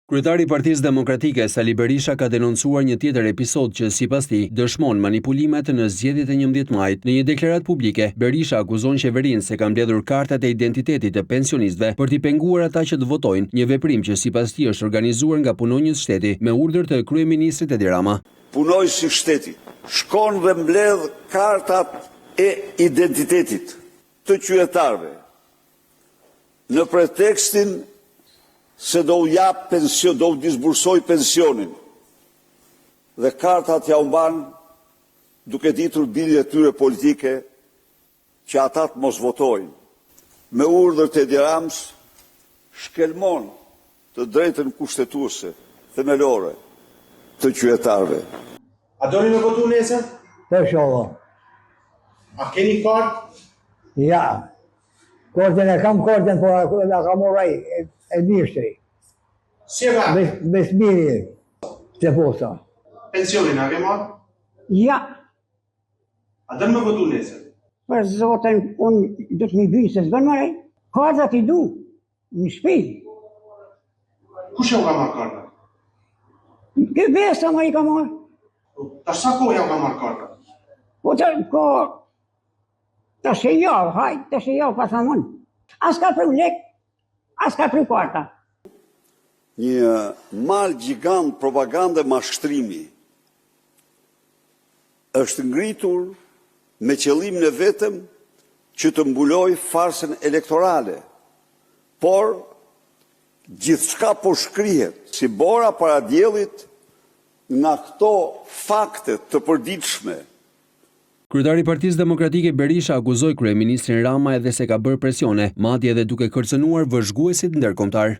Kryetari i Partisë Demokratike Sali Berisha ka denoncuar një tjetër episod që sipas tij dëshmon manipulimet në zgjedhjet e 11 majit. Në një deklaratë publike, Berisha akuzon qeverinë se ka mbledhur kartat e identitetit të pensionistëve për t'i penguar ata që të votojnë, një veprim që sipas tij është organizuar nga punonjës shteti me urdhër të kryeministrit Edi Rama. Punojësi shteti shkon dhe mbledh kartat e identitetit të qytetarëve në pretekstin se do u jap pension, do u disbursoj pensionin. Dhe kartat ja u mban duke ditur bindjen e tyre politike që ata të mos votojnë. Me urdhër të Edi Ramës shkelmon të drejtën kushtetuese themelore të qytetarëve. A doni me votu nesër? Për shohë. A keni kartë? Ja. Kortën e kam kortën, por e kam oraj e nishtri. Si e ka? Besmiri, se posta. Pensionin a ke marrë? Ja, A doni me votu nesër? për zotin, unë do të mi bëjë se s'bën mërej. Kartat i du, në shpi. Kush ja u ka marrë karta? Kë besa më i ka marrë. Tash sa kohë ja u ka marrë karta? Po të ko, të shë javë, hajtë, të shë javë, pas më mund. As ka pru lek, as ka pru karta. Një mal gjigant propagande mashtrimi është ngritur me qëllimin e vetëm që të mbuloj farsën elektorale, por gjithçka po shkrihet si bora para diellit nga këto fakte të përditshme. Kryetari i Partisë Demokratike Berisha akuzoi kryeministrin Rama edhe se ka bërë presione, madje edhe duke kërcënuar vëzhguesit ndërkombëtar.